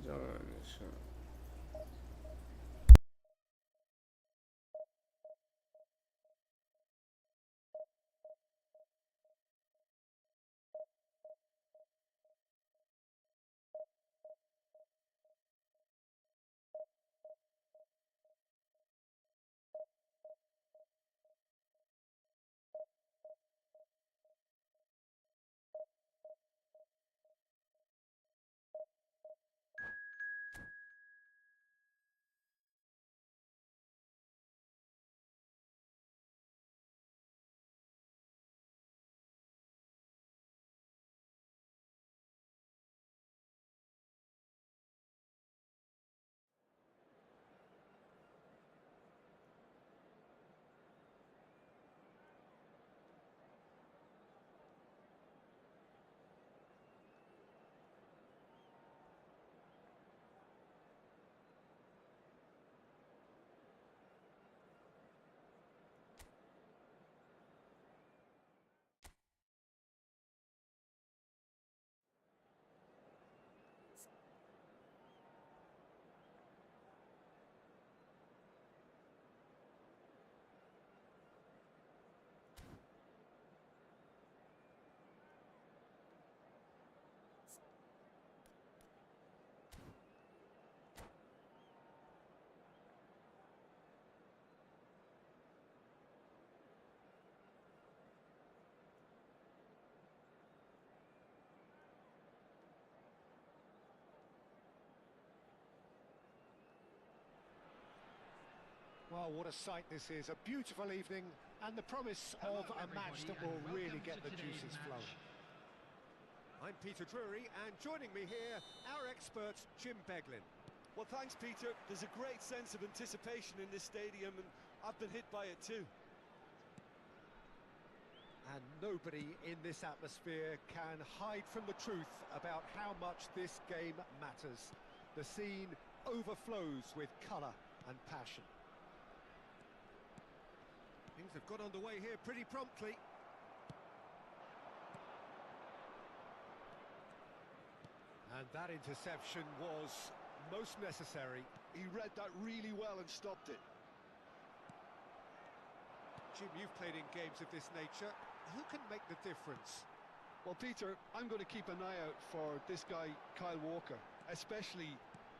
진정하면서. Well, what a sight this is. A beautiful evening and the promise of a match that will really get the juices flowing. I'm Peter Drury, and joining me here, our expert, Jim Beglin. Well, thanks, Peter. There's a great sense of anticipation in this stadium, and I've been hit by it too. And nobody in this atmosphere can hide from the truth about how much this game matters. The scene overflows with colour and passion. Things have got underway here pretty promptly. And that interception was most necessary. He read that really well and stopped it. Jim, you've played in games of this nature. Who can make the difference? Well, Peter, I'm going to keep an eye out for this guy, Kyle Walker, especially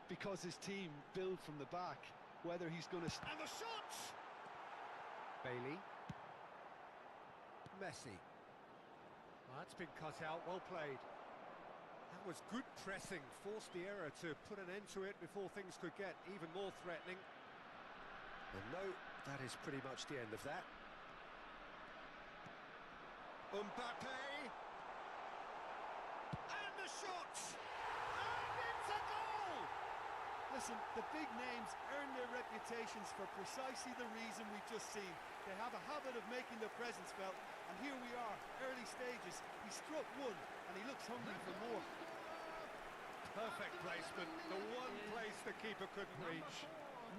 because his team build from the back, whether he's going to... And the shots! Bailey. Messi. Well, that's been cut out, well played. That was good pressing, forced the error to put an end to it before things could get even more threatening. And no, that is pretty much the end of that. Mbappe! And the shot! And it's a goal! Listen, the big names earn their reputations for precisely the reason we've just seen. They have a habit of making their presence felt, and here we are, early stages. He struck one, and he looks hungry for more. Perfect placement, the one place the keeper couldn't reach.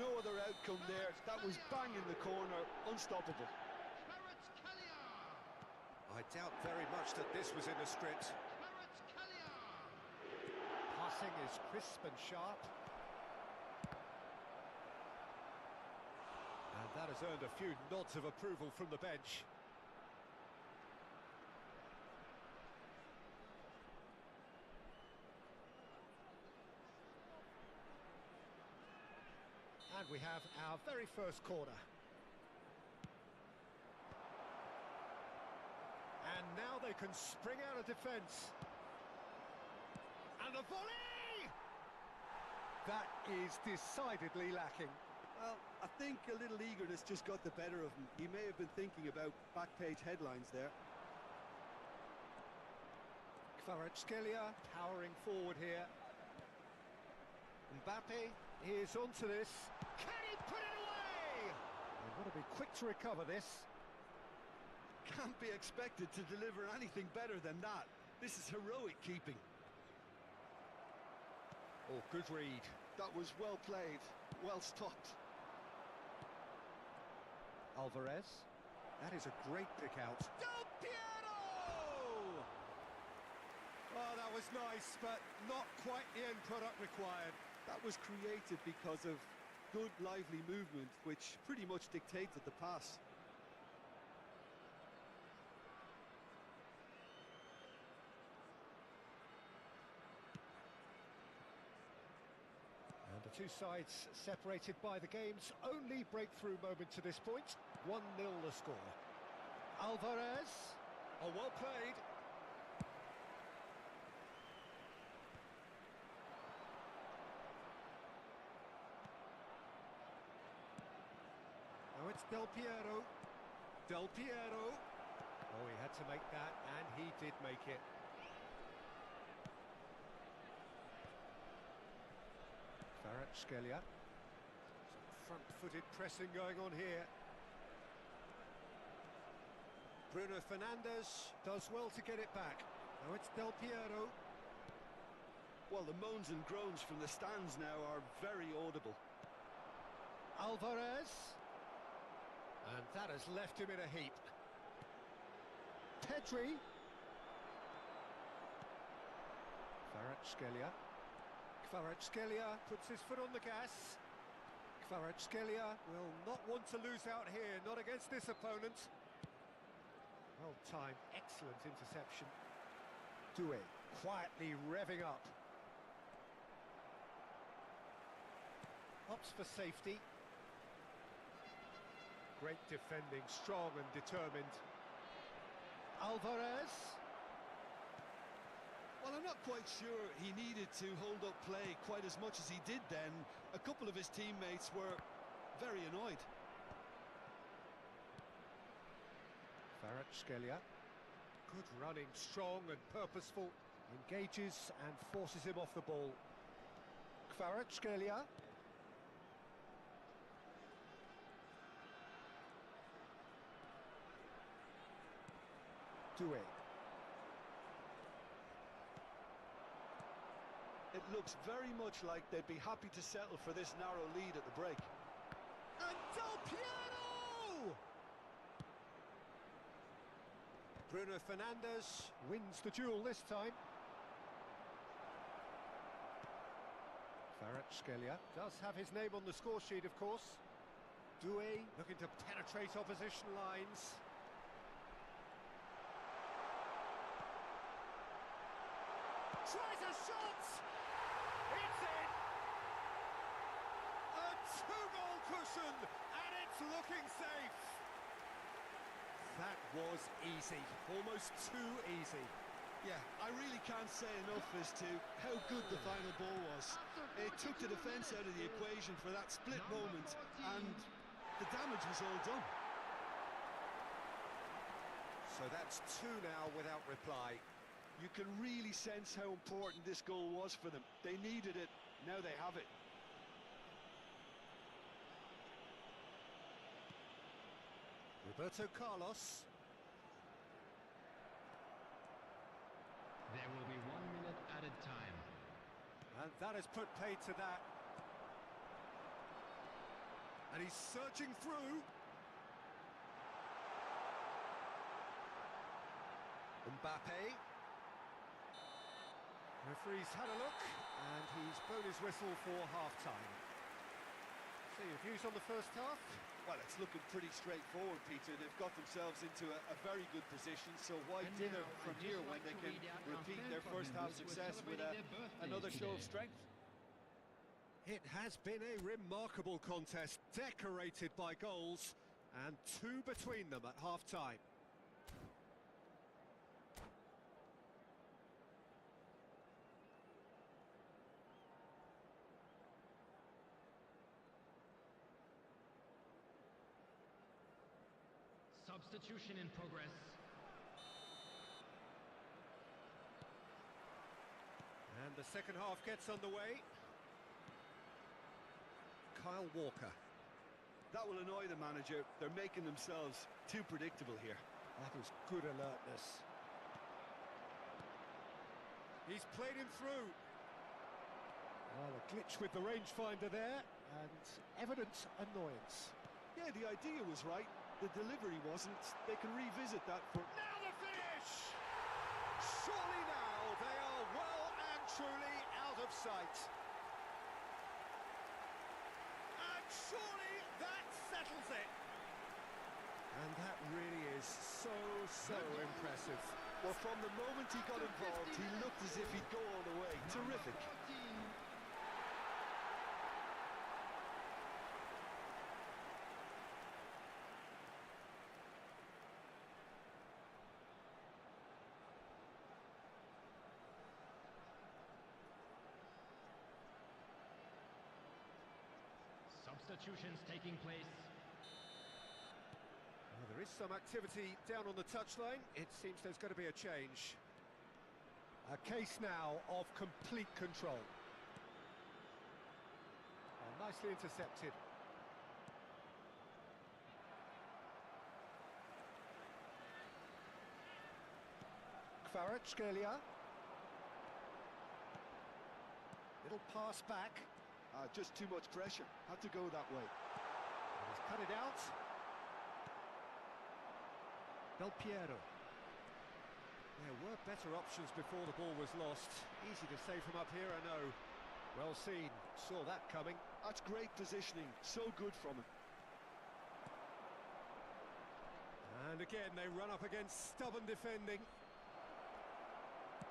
No other outcome there. That was bang in the corner, unstoppable. I doubt very much that this was in the script. Passing is crisp and sharp. And that has earned a few nods of approval from the bench. And we have our very first corner. And now they can spring out of defence. And the volley! That is decidedly lacking. Well, I think a little eagerness just got the better of him. He may have been thinking about back-page headlines there. Kvaratskhelia powering forward here. Mbappe is onto this. Can he put it away? They've got to be quick to recover this. Can't be expected to deliver anything better than that. This is heroic keeping. Oh, good read. That was well played, well stopped. Alvarez. That is a great pick out. Del Piero! Oh, that was nice, but not quite the end product required. That was created because of good, lively movement, which pretty much dictated the pass. And the two sides separated by the game's only breakthrough moment to this point. 1-0 the score. Alvarez. Oh, well played. Now it's Del Piero. Del Piero. Oh, he had to make that, and he did make it. Kvaratskhelia. Some front-footed pressing going on here. Bruno Fernandes does well to get it back. Now it's Del Piero. Well, the moans and groans from the stands now are very audible. Alvarez. And that has left him in a heap. Pedri. Kvaratskhelia. Kvaratskhelia puts his foot on the gas. Kvaratskhelia will not want to lose out here, not against this opponent. Well timed, excellent interception. Doué quietly revving up. Opts for safety. Great defending, strong and determined. Alvarez. Well, I'm not quite sure he needed to hold up play quite as much as he did then. A couple of his teammates were very annoyed. Kvaratskhelia. Good running, strong and purposeful. Engages and forces him off the ball. Kvaratskhelia. Doué. It looks very much like they'd be happy to settle for this narrow lead at the break. And Del Piero! Bruno Fernandes wins the duel this time. Kvaratskhelia does have his name on the score sheet, of course. Doué looking to penetrate opposition lines. Tries a shot! It's in! A two-goal cushion, and it's looking safe. That was easy, almost too easy. Yeah, I really can't say enough as to how good the final ball was. It took the defence out of the equation for that split moment, and the damage was all done. So that's two now without reply. You can really sense how important this goal was for them. They needed it, now they have it. Roberto Carlos. There will be 1 minute added time. And that has put paid to that. And he's searching through. Mbappe. Referee's had a look, and he's blown his whistle for half-time. So your views on the first half? Well, it's looking pretty straightforward, Peter. They've got themselves into a very good position, so why dither from here when they can repeat their first half success with another show of strength? It has been a remarkable contest, decorated by goals, and two between them at half-time. Substitution in progress. And the second half gets underway. Kyle Walker. That will annoy the manager. They're making themselves too predictable here. That is good alertness. He's played him through. Well, a glitch with the rangefinder there, and evident annoyance. Yeah, the idea was right. The delivery wasn't. They can revisit that for... Now the finish! Surely now they are of sight. And surely that settles it. And that really is so impressive. Well, from the moment he got involved, he looked as if he'd go all the way. Terrific. Substitutions taking place. Well, there is some activity down on the touchline. It seems there's going to be a change. A case now of complete control. Oh, nicely intercepted. Kvaratskhelia. Little pass back. Just too much pressure. Had to go that way. And he's cut it out. Del Piero. There were better options before the ball was lost. Easy to say from up here, I know. Well seen. Saw that coming. That's great positioning. So good from him. And again, they run up against stubborn defending.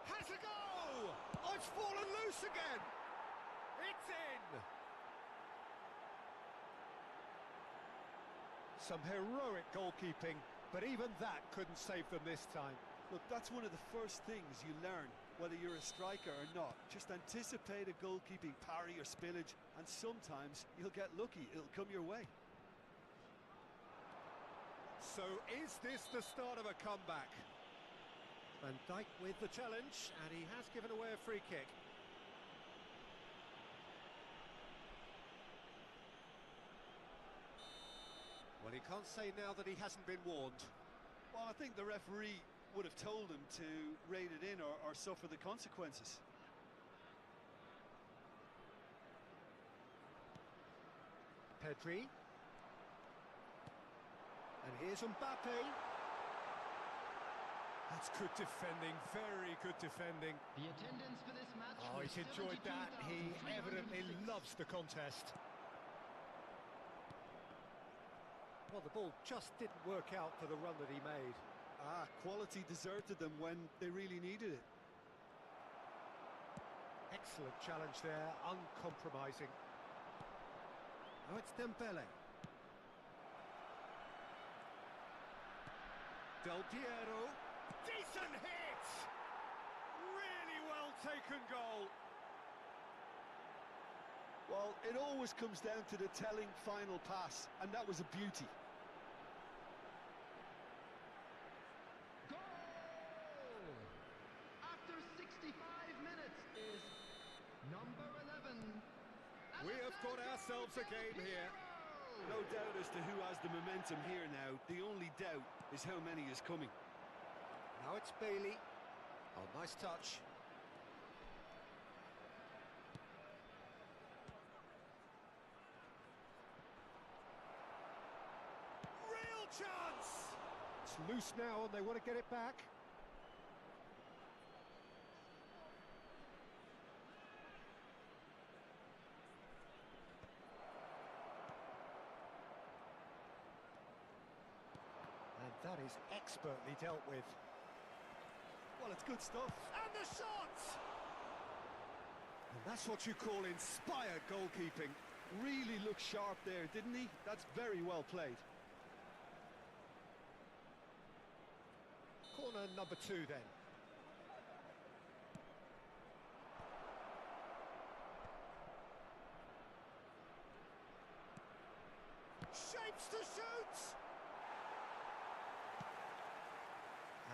Has a go! Oh, it's fallen loose again! It's in! Some heroic goalkeeping, but even that couldn't save them this time. Look, that's one of the first things you learn, whether you're a striker or not. Just anticipate a goalkeeping parry or spillage, and sometimes you'll get lucky. It'll come your way. So is this the start of a comeback? Van Dijk with the challenge, and he has given away a free kick. Well, he can't say now that he hasn't been warned. Well, I think the referee would have told him to rein it in or suffer the consequences. Pedri. And here's Mbappe. That's good defending, very good defending. The attendance for this match. Oh, he's enjoyed that. He evidently loves the contest. Well, the ball just didn't work out for the run that he made. Quality deserted them when they really needed it. Excellent challenge there, uncompromising. Now it's Dembele. Del Piero. Decent hit! Really well taken goal. Well, it always comes down to the telling final pass, and that was a beauty. Goal! After 65 minutes is number 11. We have got ourselves a game here. No doubt as to who has the momentum here now. The only doubt is how many is coming. Now it's Bailey. Oh, nice touch. Real chance! It's loose now and they want to get it back. And that is expertly dealt with. Well, it's good stuff. And the shot! And that's what you call inspired goalkeeping. Really looked sharp there, didn't he? That's very well played. Corner number 2 then. Shapes to shoot!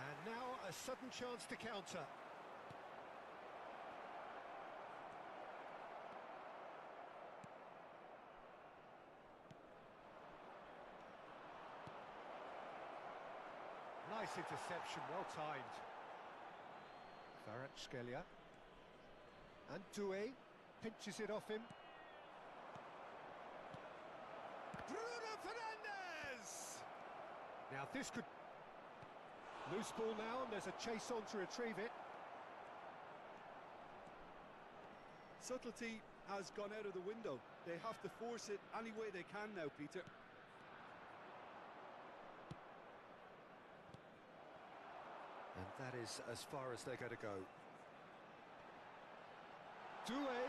And now a sudden chance to counter. Nice interception, well timed. Kvaratskhelia. And Doué pinches it off him. Bruno Fernandes! Now this could... Loose ball now, and there's a chase on to retrieve it. Subtlety has gone out of the window. They have to force it any way they can now, Peter. And that is as far as they're going to go. Doué.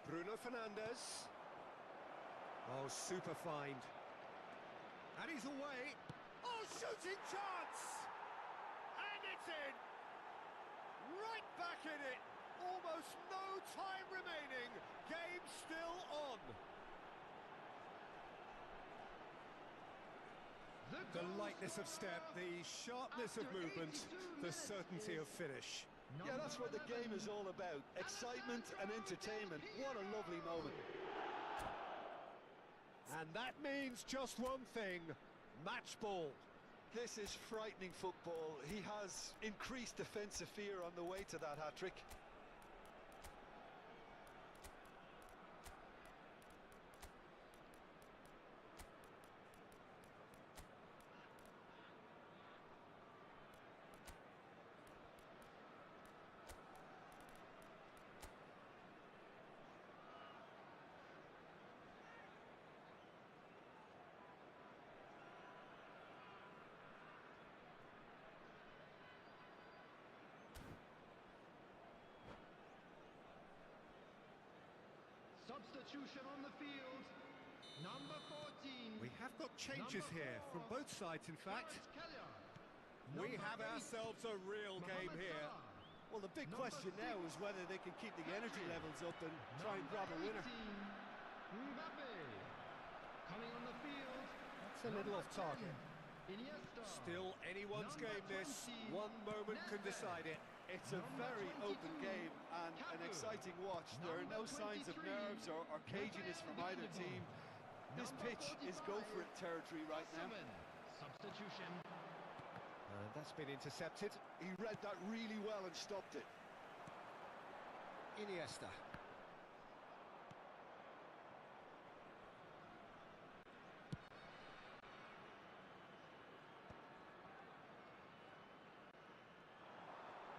Bruno Fernandes. Oh, super find. And he's away. Oh, shooting chance! And it's in! Right back in it! Almost no time remaining. Game still on. The lightness of step, the sharpness of movement, the certainty of finish. Yeah, that's what the game is all about. Excitement and entertainment. What a lovely moment. And that means just one thing, match ball. This is frightening football. He has increased defensive fear on the way to that hat-trick. Substitution on the field. Number 14. We have got changes here from both sides, in fact. We have ourselves a real game here. Well, the big question now is whether they can keep the energy levels up and try and grab a winner. Mbappe. Coming on the field. That's a little off target. Iniesta. Still anyone's game this. One moment can decide it. It's a very open game and an exciting watch. There are no signs of nerves or caginess from either team. This pitch is go-for-it territory right now. Substitution. And that's been intercepted. He read that really well and stopped it. Iniesta.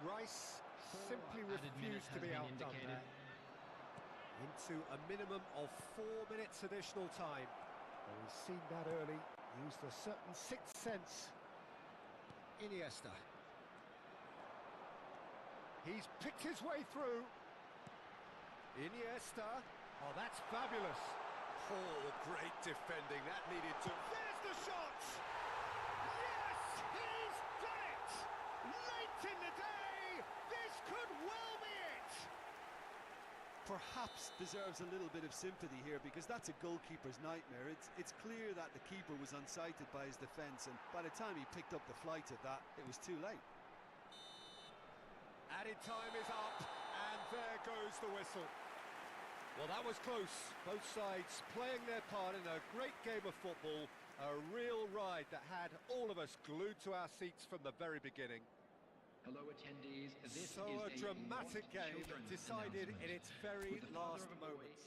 Rice simply refused to be outdone there. Into a minimum of 4 minutes additional time. Well, we've seen that early. Used a certain sixth sense. Iniesta. He's picked his way through. Iniesta. Oh, that's fabulous. Oh, great defending. That needed to... There's the shot! Yes, he's done it! Late in the day, this could well be it! Perhaps deserves a little bit of sympathy here because that's a goalkeeper's nightmare. It's clear that the keeper was unsighted by his defence, and by the time he picked up the flight of that, it was too late. Added time is up, and there goes the whistle. Well, that was close. Both sides playing their part in a great game of football. A real ride that had all of us glued to our seats from the very beginning. Hello attendees, this So is a dramatic Not game Children's decided in announcement. its very With the father last of the boys, moments.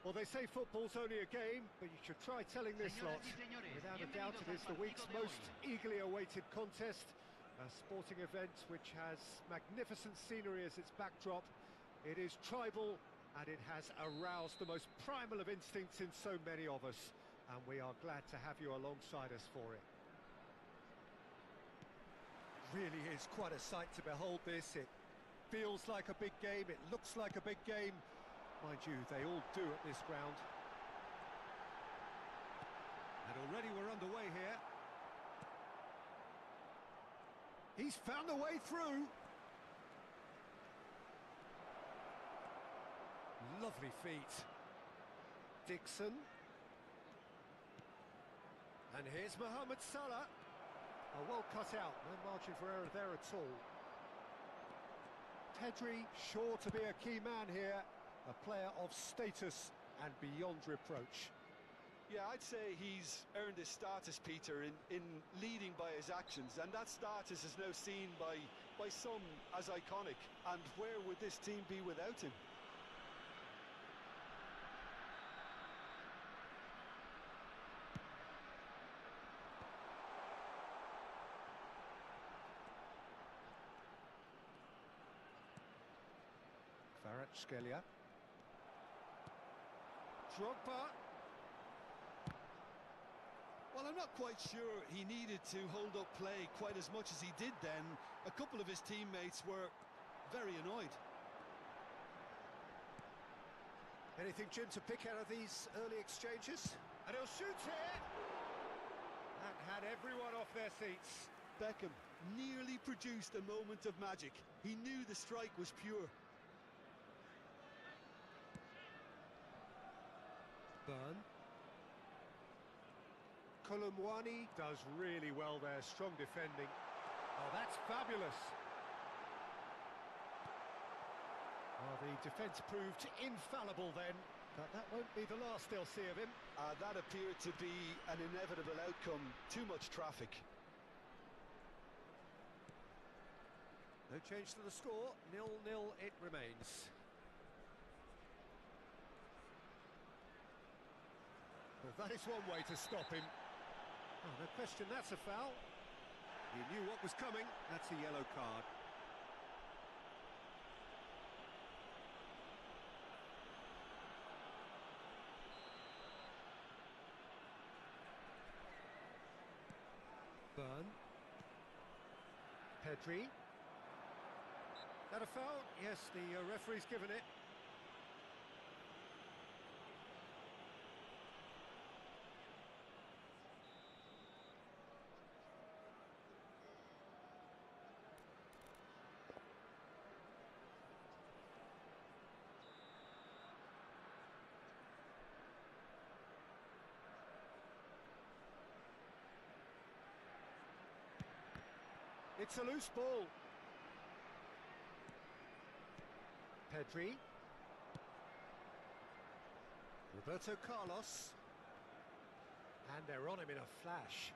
Well, they say football's only a game, but you should try telling this lot. Without a doubt, it is the week's most eagerly awaited contest. A sporting event which has magnificent scenery as its backdrop. It is tribal, and it has aroused the most primal of instincts in so many of us. And we are glad to have you alongside us for it. Really is quite a sight to behold this. It feels like a big game, it looks like a big game. Mind you, they all do at this ground. And already we're underway here. He's found a way through. Lovely feet. Dixon. And here's Mohamed Salah. Oh, well cut out, no margin for error there at all. Pedri, sure to be a key man here. A player of status and beyond reproach. Yeah, I'd say he's earned his status, Peter, in leading by his actions, and that status is now seen by some as iconic. And where would this team be without him? Kvaratskhelia. Drogba. Well, I'm not quite sure he needed to hold up play quite as much as he did then. A couple of his teammates were very annoyed. Anything, Jim, to pick out of these early exchanges? And he'll shoot here! That had everyone off their seats. Beckham nearly produced a moment of magic. He knew the strike was pure. Burn. Kolomwani does really well there, strong defending. Oh, that's fabulous. Oh, the defence proved infallible then, but that won't be the last they'll see of him. That appeared to be an inevitable outcome. Too much traffic. No change to the score, 0-0 it remains. Well, that is one way to stop him. Oh, no question, that's a foul. He knew what was coming. That's a yellow card. Burn. Pedri. That a foul? Yes, the referee's given it. It's a loose ball. Pedri. Roberto Carlos. And they're on him in a flash.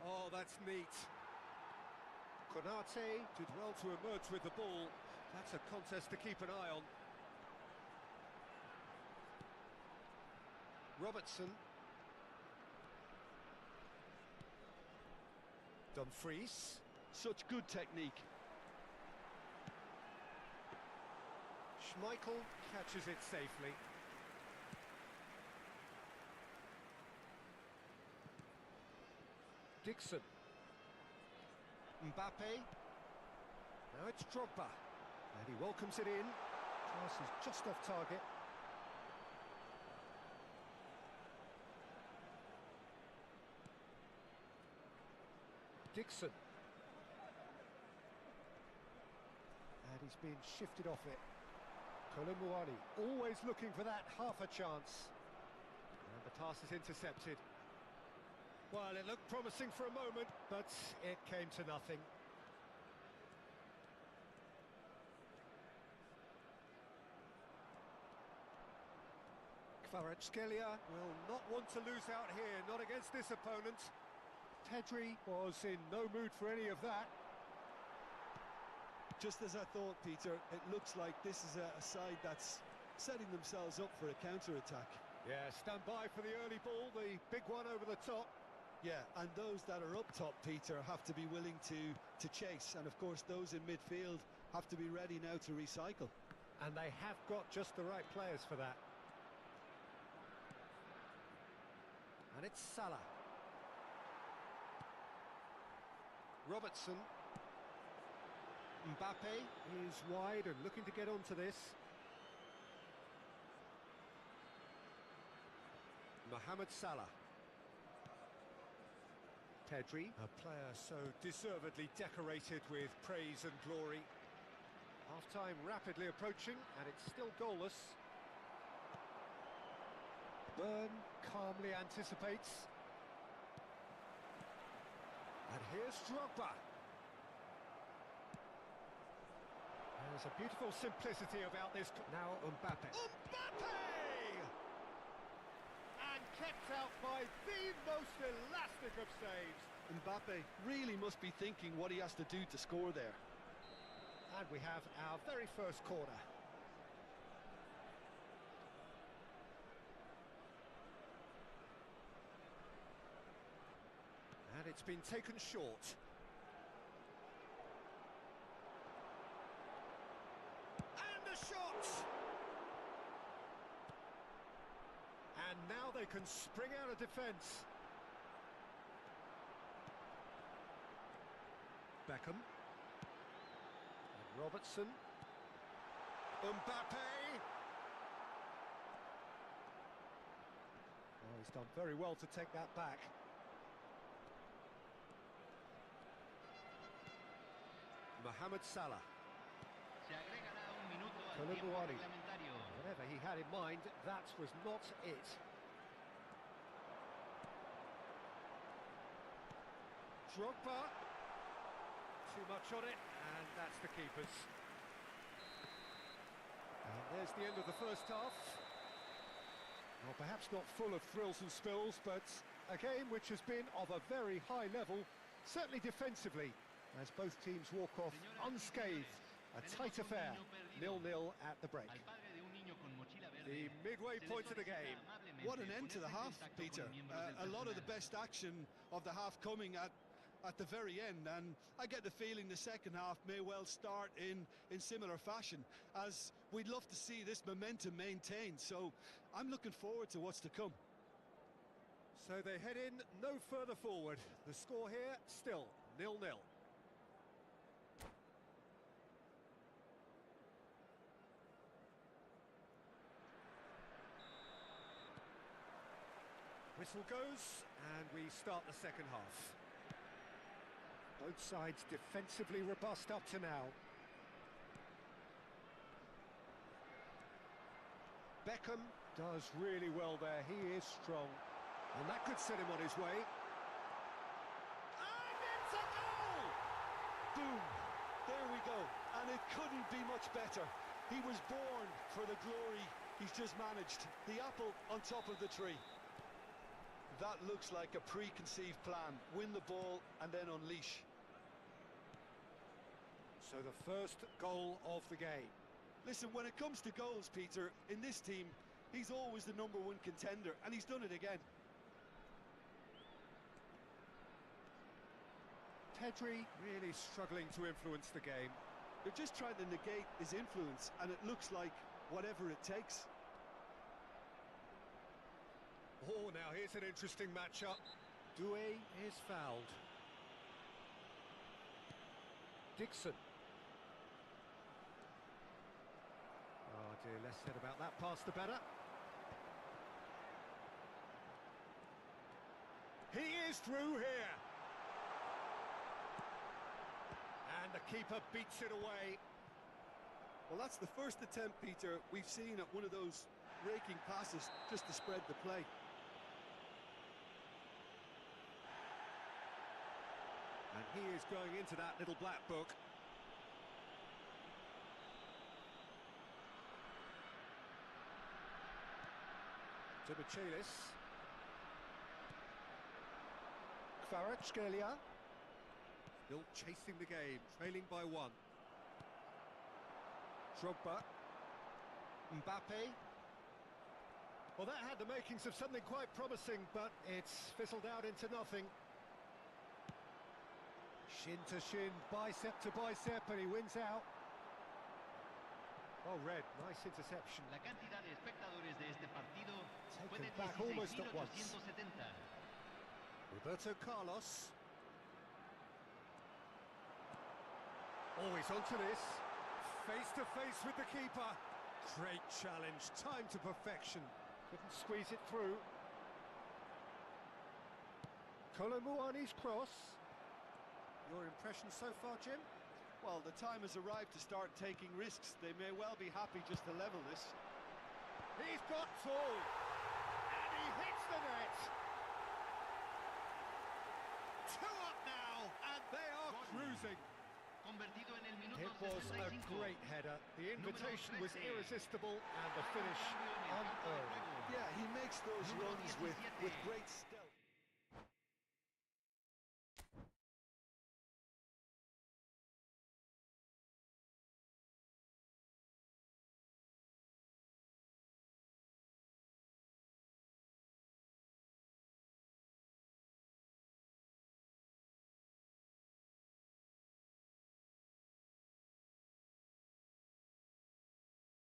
Oh, that's neat. Konate did well to emerge with the ball. That's a contest to keep an eye on. Robertson. Dumfries. Such good technique. Schmeichel catches it safely. Dixon. Mbappe. Now it's Drogba. And he welcomes it in. Pass is just off target. Dixon. And he's being shifted off it. Kolomwani always looking for that half a chance. And the pass is intercepted. Well, it looked promising for a moment, but it came to nothing. Kvaratskhelia will not want to lose out here, not against this opponent. Pedri was in no mood for any of that. Just as I thought, Peter, it looks like this is a side that's setting themselves up for a counter-attack. Yeah, stand by for the early ball, the big one over the top. Yeah, and those that are up top, Peter, have to be willing to chase. And of course, those in midfield have to be ready now to recycle. And they have got just the right players for that. And it's Salah. Robertson. Mbappe is wide and looking to get onto this. Mohamed Salah. Pedri, a player so deservedly decorated with praise and glory. Half-time rapidly approaching, and it's still goalless. Burn calmly anticipates. And here's Drogba. There's a beautiful simplicity about this. Now Mbappe. Mbappe! And kept out by the most elastic of saves. Mbappe really must be thinking what he has to do to score there. And we have our very first corner. And it's been taken short. And the shot! And now they can spring out of defence. Beckham. And Robertson. Mbappe! Oh, he's done very well to take that back. Mohamed Salah. Se agregará un minuto al Kalidou tiempo Koulibaly. reglamentario. Whatever he had in mind, that was not it. Drogba. Too much on it, and that's the keeper's. And there's the end of the first half. Well, perhaps not full of thrills and spills, but a game which has been of a very high level, certainly defensively, as both teams walk off unscathed. A tight affair, 0-0 at the break. The midway point of the game. What an end to the half, Peter. A lot of the best action of the half coming at the very end, and I get the feeling the second half may well start in similar fashion, as we'd love to see this momentum maintained. So I'm looking forward to what's to come. So they head in no further forward. The score here still 0-0. Whistle goes, and we start the second half. Both sides defensively robust up to now. Beckham does really well there. He is strong, and that could set him on his way. And it's a goal! Boom! There we go. And it couldn't be much better. He was born for the glory he's just managed. The apple on top of the tree. That looks like a preconceived plan. Win the ball and then unleash. So the first goal of the game. Listen, when it comes to goals, Peter, in this team, he's always the #1 contender, and he's done it again. Pedri really struggling to influence the game. They're just trying to negate his influence, and it looks like whatever it takes. Oh, now here's an interesting matchup. Doué is fouled. Dixon. Oh dear, less said about that pass the better. He is through here. And the keeper beats it away. Well, that's the first attempt, Peter, we've seen at one of those raking passes just to spread the play. And he is going into that little black book. To Michelis. Kvaratskhelia. Still chasing the game, trailing by 1. Drogba. Mbappe. Well, that had the makings of something quite promising, but it's fizzled out into nothing. Shin to shin, bicep to bicep, and he wins out. Well read, nice interception. La cantidad de espectadores de este partido fue de Taken back almost at once. 16.870. Roberto Carlos. Always onto this. Face to face with the keeper. Great challenge, time to perfection. Couldn't squeeze it through. Kolomuani's cross. Your impression so far, Jim? Well, the time has arrived to start taking risks. They may well be happy just to level this. He's got full. And he hits the net. 2 up now, and they are cruising. Convertido en el minuto It was a 65. great header. The invitation was irresistible, and the finish unearned. Yeah, he makes those runs with great